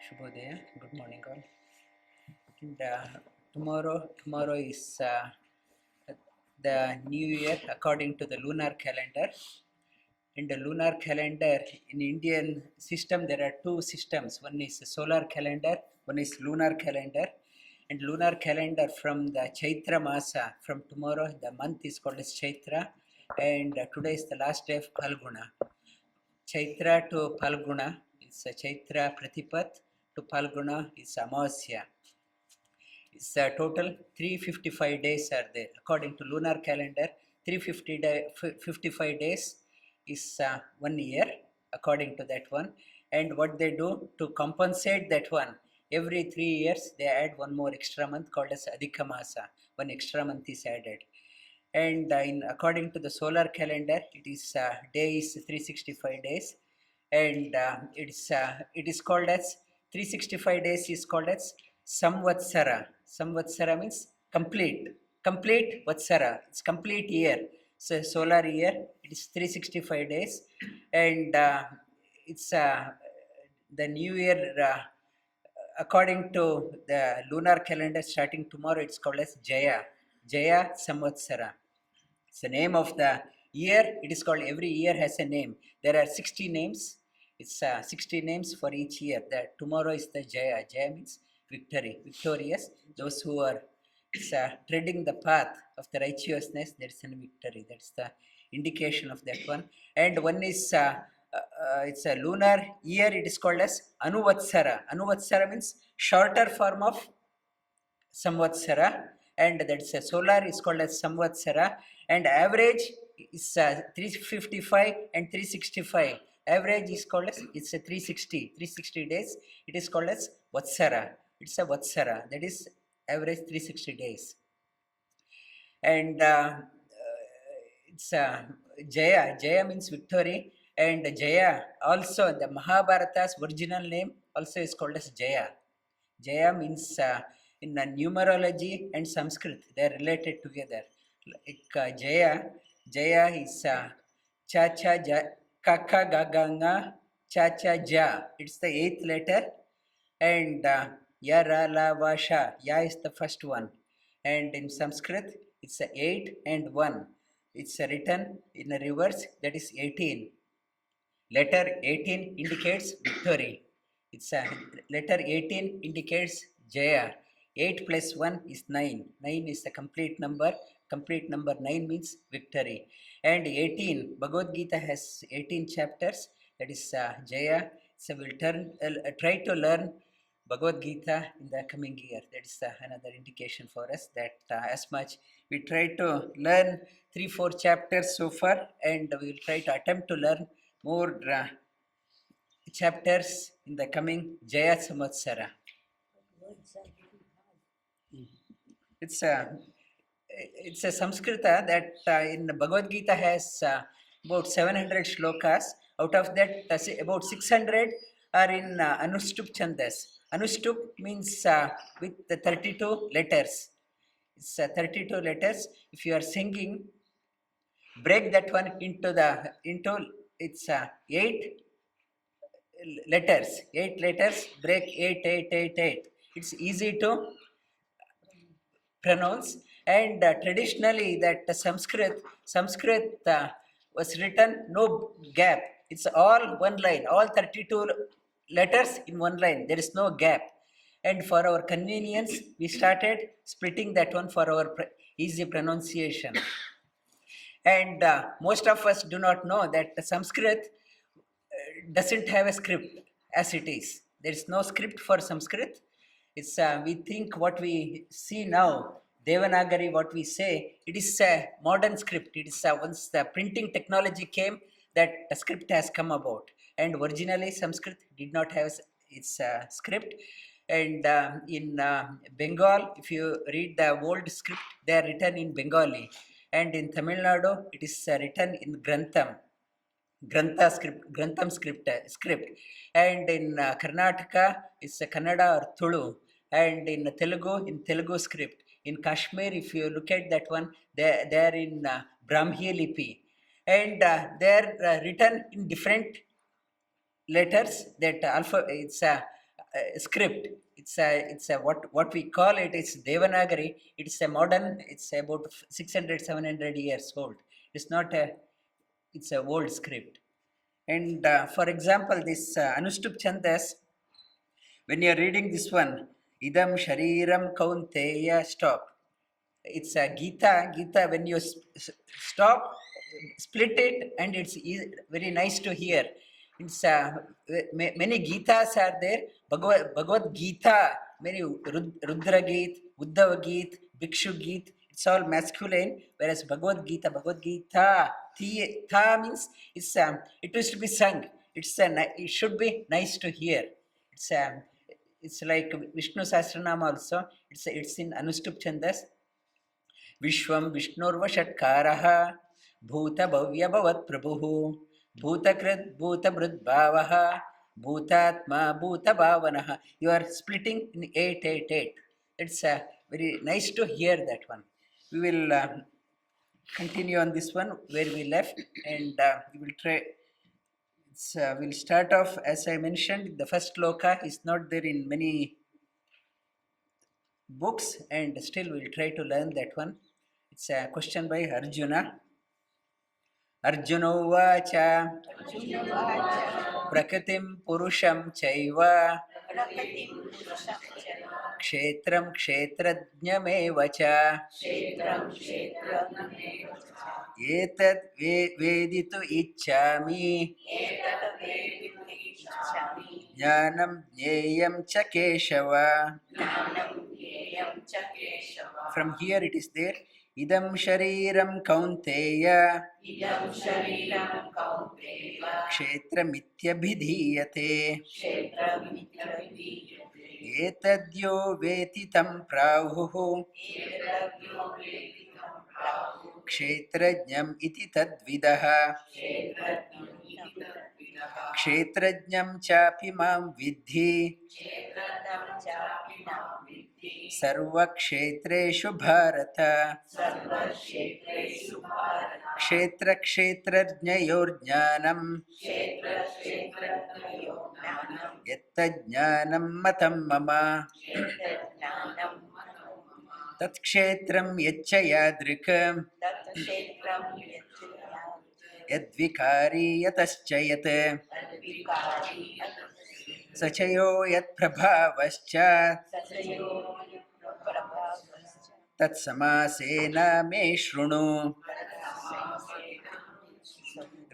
Shubhodaya, good morning all. And tomorrow is the new year according to the lunar calendar. In the lunar calendar, in Indian system, there are two systems. One is solar calendar, one is lunar calendar. And lunar calendar from the Chaitra Masa, from tomorrow, the month is called as Chaitra. And today is the last day of Phalguna. Chaitra to Phalguna is Chaitra Pratipat to Phalguna is Amasya. It's a total 355 days are there. According to lunar calendar, 355 days is 1 year according to that one. And what they do to compensate that one, every 3 years they add one more extra month called as Adhika Masa. One extra month is added. And according to the solar calendar, it is day is 365 days, and it is called as 365 days is called as Samvatsara. Samvatsara means complete Vatsara. It's complete year. So solar year, it is 365 days, and it's the new year. According to the lunar calendar, starting tomorrow, it's called as Jaya Samvatsara. It's the name of the year. It is called, every year has a name. There are 60 names. It's 60 names for each year. That tomorrow is the Jaya. Jaya means victory, victorious. Those who are treading the path of the righteousness, there is a victory. That's the indication of that one. And one is it's a lunar year. It is called as Anuvatsara. Anuvatsara means shorter form of Samvatsara, and that's a solar is called as Samvatsara, and average is 355 and 365. Average is called as, it's a 360 days. It is called as Vatsara. It's a Vatsara, that is average 360 days. And it's Jaya means victory, and Jaya also, the Mahabharata's original name also is called as Jaya. Jaya means in numerology and Sanskrit, they are related together. Like Jaya is cha cha ja, kaka gaganga cha cha ja. It's the 8th letter, and ya ra la va sha. Ya is the first one, and in Sanskrit it's 8 and 1. It's written in a reverse, that is 18. Letter 18 indicates victory. It's a letter 18 indicates Jaya. 8 plus 1 is 9. 9 is the complete number. Complete number 9 means victory. And 18, Bhagavad Gita has 18 chapters. That is Jaya. So we'll try to learn Bhagavad Gita in the coming year. That is another indication for us that as much we try to learn 3-4 chapters so far, and we will try to attempt to learn more chapters in the coming Jaya Samvatsara. It's a Samskrita that in Bhagavad Gita has about 700 shlokas. Out of that, about 600 are in Anushtup Chandas. Anushtup means with the 32 letters. It's 32 letters. If you are singing, break that one into it's 8 letters. 8 letters, break 8, 8, 8, 8. It's easy to pronounce, and traditionally that Sanskrit was written no gap. It's all one line, all 32 letters in one line. There is no gap. And for our convenience, we started splitting that one for our easy pronunciation. And most of us do not know that Sanskrit doesn't have a script as it is. There is no script for Sanskrit. It's we think what we see now, Devanagari, what we say, it is a modern script. It is once the printing technology came, that a script has come about. And originally Sanskrit did not have its script. And in Bengal, if you read the old script, they are written in Bengali. And in Tamil Nadu, it is written in Grantham script. And in Karnataka, it's a Kannada or Tulu. And in Telugu script. In Kashmir, if you look at that one, they are in Brahmi Lipi. And they are written in different letters. That it's script. It's a what we call it. It's Devanagari. It's a modern. It's about 600 700 years old. It's not a. It's a old script. And for example, this Anushtup Chandas, when you're reading this one, Idam Shariram Kaunteya, stop. It's a Gita. Gita, when you stop, split it, and it's very nice to hear. It's many Gitas are there. Bhagavad Gita, many Rudra Geet, Uddhava Geet, Bhikshu Geet. It's all masculine, whereas Bhagavad Gita, tha means it is to be sung. It should be nice to hear. It's like Vishnu Sahasranama also. It's in Anushtup Chandas. विश्वं विष्णुर्वषट्कारः भूतभव्यभवत्प्रभुः भूतकृत् भूतभृद्भावः भूतात्मा भूतभावनः. You are splitting in 8 8 8. It's very nice to hear that one. We will continue on this one where we left, and we will try. We'll start off, as I mentioned, the first loka is not there in many books, and still we'll try to learn that one. It's a question by Arjuna. Arjuna uvacha prakritim purusham chaiva kshetram kshetrajñameva cha etat veditu ichchami jnanam jneyam cha keshava. From here it is there. Idam shariram kaunteya kshetramityabhidhiyate etadyo vetitam prahuhu kshetrajñam iti tadvidaha kshetrajñam chapi mam vidhi सर्वक्षेत्रेषु Bharat क्षेत्रक्षेत्रज्ञयोर्ज्ञानम् यत्तज्ज्ञानं मतं मम तत्क्षेत्रं यच्च यादृक् यद्विकारी यतश्च यत् स च यो यत्प्रभावश्च तत्समासेन मे शृणु.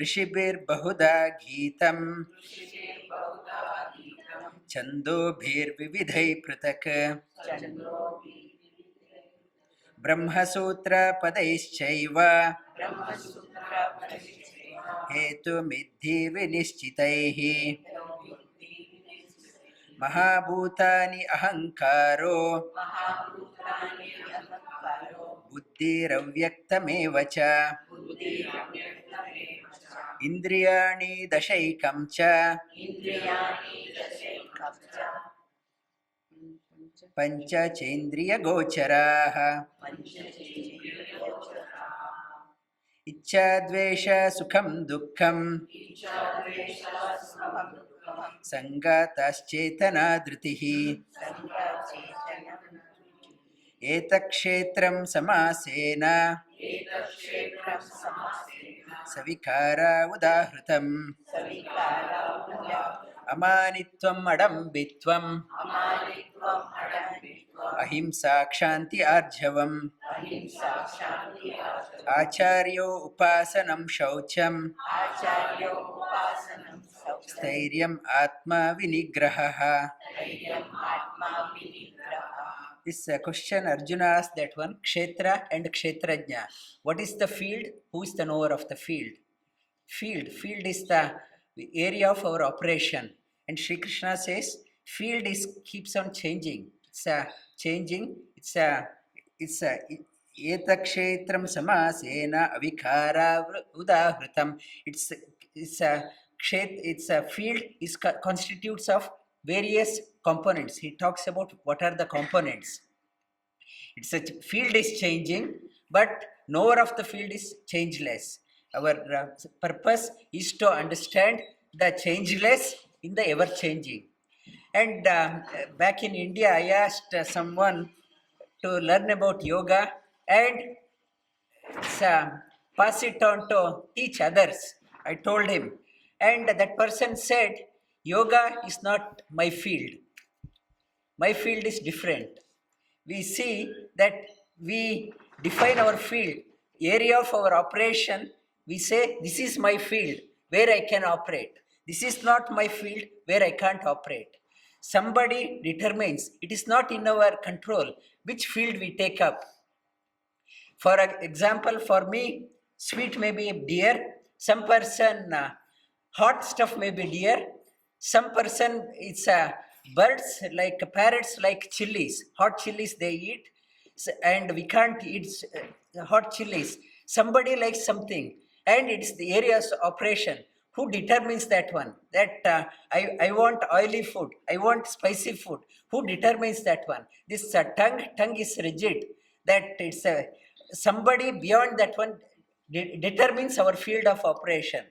ऋषिभिर्बहुधा गीतं छन्दोभिर्विविधैः पृथक् ब्रह्मसूत्रपदैश्चैव हेतुमिद्धि विनिश्चितैः महाभूतानि अहङ्कारो बुद्धिरव्यक्तमेव च इन्द्रियाणि दशैकं च पञ्चचेन्द्रियगोचराः इच्छा द्वेष सुखं दुःखं संगातश्चेतना धृतिः एतत्क्षेत्रं समासेन सविकारा उदाहृतम् अमानित्वम् अडम्बित्वम् अहिंसा क्षान्ति आर्जवम् आचार्यो उपासनं शौचम् स्थैर्यम् आत्मा विनिग्रहः. This question Arjuna asked that one, Kshetra and Kshetrajna. What is the field? Who is the knower of the field? Field is the area of our operation. And Sri Krishna says, field keeps on changing. It's changing. It's etakshetram samasena avikara udahritam. It's a field constitutes of various components. He talks about what are the components. It's a field is changing, but knower of the field is changeless. Our purpose is to understand the changeless in the ever changing. And back in India, I asked someone to learn about yoga and pass it on to teach others. I told him, and that person said, yoga is not my field. My field is different. We see that we define our field, area of our operation. We say, this is my field where I can operate. This is not my field where I can't operate. Somebody determines, it is not in our control which field we take up. For example, for me, sweet may be dear. Some person, hot stuff may be dear. Some person, it's birds like parrots like chilies. Hot chilies they eat, and we can't eat hot chilies. Somebody likes something, and it's the area's operation. Who determines that one? That I want oily food. I want spicy food. Who determines that one? This tongue is rigid. That it's a somebody beyond that one determines our field of operation.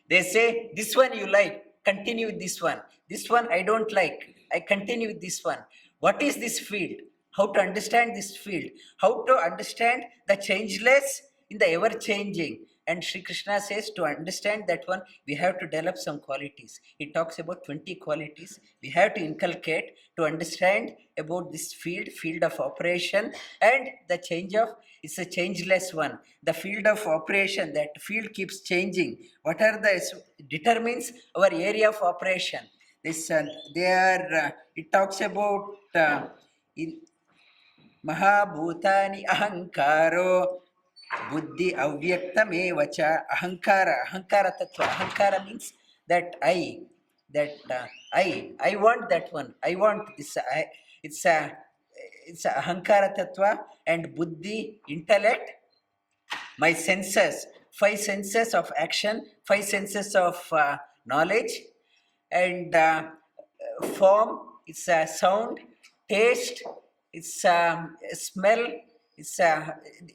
They say, this one you like, continue with this one. This one I don't like, I continue with this one. What is this field? How to understand this field? How to understand the changeless in the ever changing? And Sri Krishna says, to understand that one, we have to develop some qualities. He talks about 20 qualities we have to inculcate to understand about this field of operation, and the change of, it's a changeless one. The field of operation, that field keeps changing. What are the, determines our area of operation. This, it talks about in Mahabhutani Ahankaro Buddhi Avyaktamevacha Ahankara Tattva. Ahankara means that I want that one. I want this. It's a Ahankara Tattva, and Buddhi, intellect, my senses, 5 senses of action, 5 senses of knowledge, and form, it's a sound, taste, it's smell, it's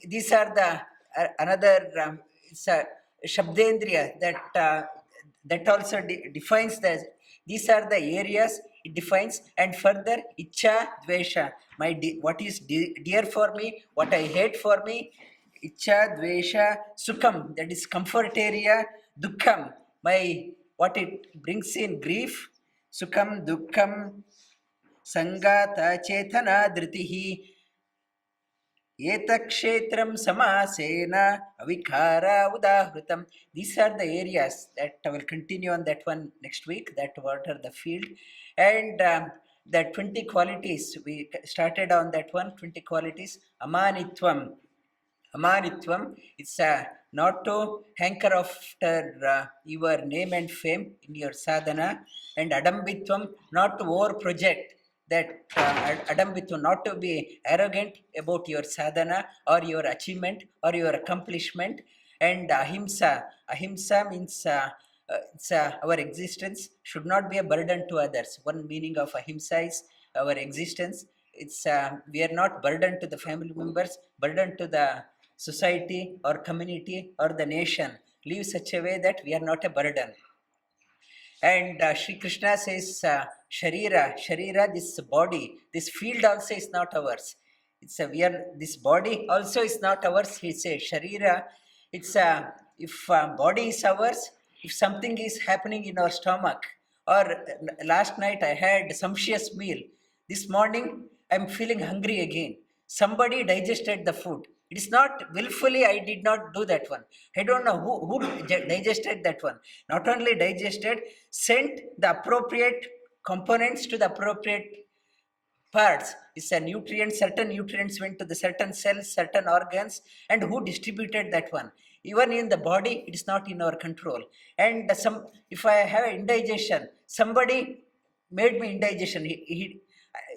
these are the another it's a shabdendriya that also defines the, these are the areas it defines. And further, icha dvesha, my what is dear for me, what I hate for me. Icha dvesha sukham, that is comfort area. Dukkham, my what it brings in grief. Sukham dukkham sangata chetana dhritihi Etakshetram samasena avikara udahrutam. These are the areas that I will continue on that one next week, that what are the field. And that 20 qualities, we started on that one, 20 qualities. Amanitvam. Amanitvam, it's not to hanker after your name and fame in your sadhana. And Adambitvam, not to over project that Adambitvam, not to be arrogant about your sadhana or your achievement or your accomplishment. And Ahimsa, Ahimsa means it's our existence should not be a burden to others. One meaning of Ahimsa is our existence. It's we are not burden to the family members, burden to the society or community or the nation. Live such a way that we are not a burden. And Sri Krishna says, Sharira, this body, this field also is not ours. It's we are, this body also is not ours. He says, Sharira, it's if body is ours, if something is happening in our stomach, or last night I had sumptuous meal, this morning I'm feeling hungry again. Somebody digested the food. It is not willfully, I did not do that one. I don't know who digested that one. Not only digested, sent the appropriate components to the appropriate parts. It's a nutrient, certain nutrients went to the certain cells, certain organs, and who distributed that one. Even in the body, it is not in our control. And some, if I have indigestion, somebody made me indigestion.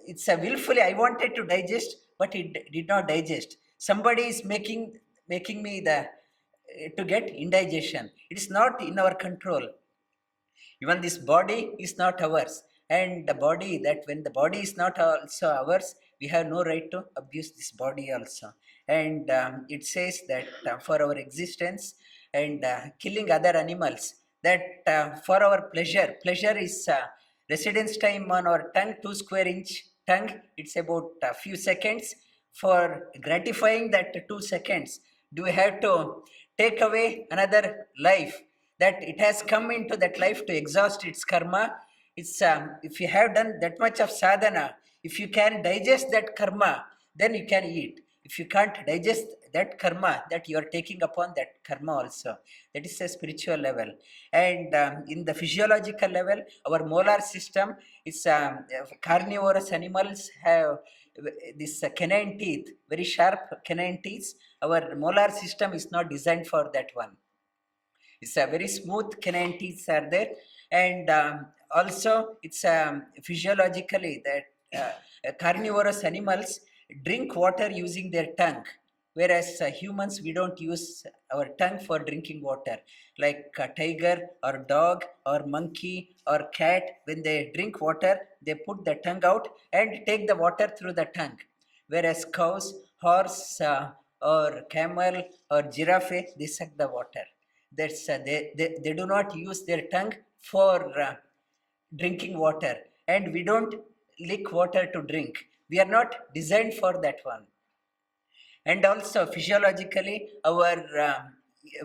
It's a willfully, I wanted to digest, but it did not digest. Somebody is making me the to get indigestion. It is not in our control. Even this body is not ours. And the body, that when the body is not also ours, we have no right to abuse this body also. And it says that for our existence and killing other animals, that for our pleasure is Residence time on our tongue, 2 square inch tongue, it's about a few seconds. For gratifying that 2 seconds, do we have to take away another life that it has come into that life to exhaust its karma? It's if you have done that much of sadhana, if you can digest that karma, then you can eat. If you can't digest that karma, that you are taking upon that karma also, that is a spiritual level. And in the physiological level, our molar system is carnivorous animals have this canine teeth, very sharp canine teeth. Our molar system is not designed for that one. It's a very smooth canine teeth are there, and also it's physiologically that carnivorous animals drink water using their tongue, whereas humans we don't use our tongue for drinking water. Like a tiger or dog or monkey or cat, when they drink water, they put the tongue out and take the water through the tongue. Whereas cows, horse, or camel or giraffe, they suck the water. That's they do not use their tongue for drinking water, and we don't lick water to drink. We are not designed for that one. And also physiologically our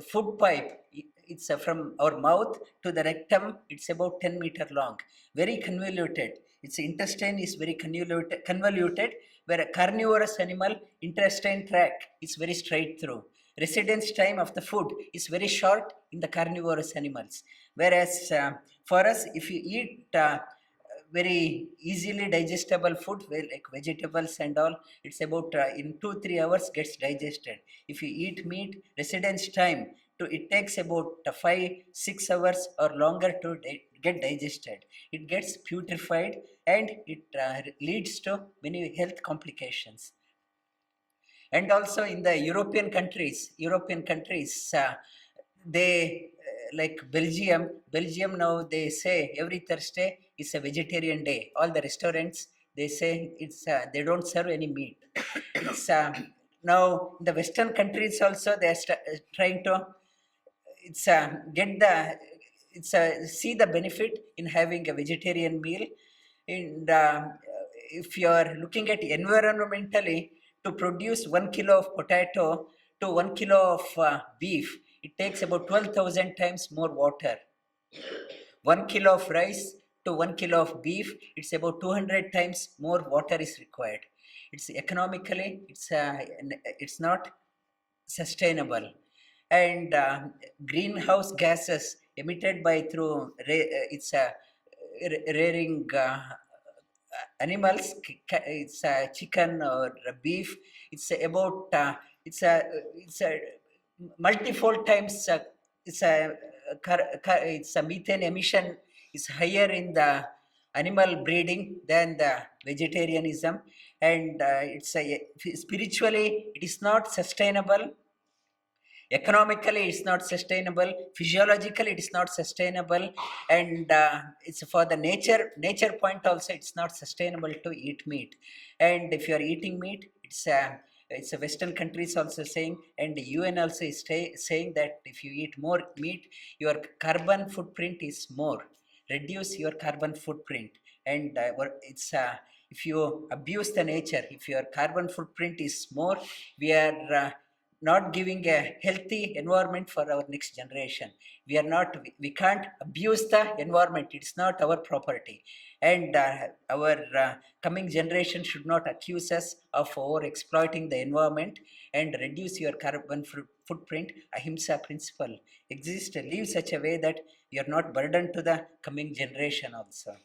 food pipe, it's from our mouth to the rectum, it's about 10-meter long, very convoluted. Its intestine is very convoluted, where a carnivorous animal intestine tract is very straight through. Residence time of the food is very short in the carnivorous animals, whereas for us, if you eat very easily digestible food like vegetables and all, it's about in 2-3 hours gets digested. If you eat meat, residence time to it takes about 5-6 hours or longer to get digested. It gets putrefied, and it leads to many health complications. And also in the European countries, they like Belgium now they say every Thursday is a vegetarian day. All the restaurants they say it's they don't serve any meat. It's now in the Western countries also they are trying to it's get the it's see the benefit in having a vegetarian meal. And if you are looking at environmentally, to produce 1 kilo of potato to 1 kilo of beef, it takes about 12,000 times more water. 1 kilo of rice to 1 kilo of beef, it's about 200 times more water is required. It's economically, it's not sustainable. And greenhouse gases emitted by through it's rearing animals, it's chicken or beef, it's about it's a multifold times it's a methane emission is higher in the animal breeding than the vegetarianism. And it's a spiritually it is not sustainable, economically it's not sustainable, physiologically it is not sustainable, and it's for the nature point also it's not sustainable to eat meat. And if you are eating meat, it's a western countries also saying, and the UN also is saying that if you eat more meat, your carbon footprint is more, reduce your carbon footprint. And it's if you abuse the nature, if your carbon footprint is more, we are not giving a healthy environment for our next generation. We can't abuse the environment, it's not our property. And our coming generation should not accuse us of over exploiting the environment. And reduce your carbon footprint. Ahimsa principle exists, live such a way that you are not burdened to the coming generation also.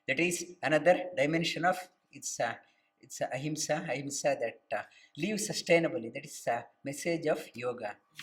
That is another dimension of it's ahimsa that live sustainably. That is a message of yoga.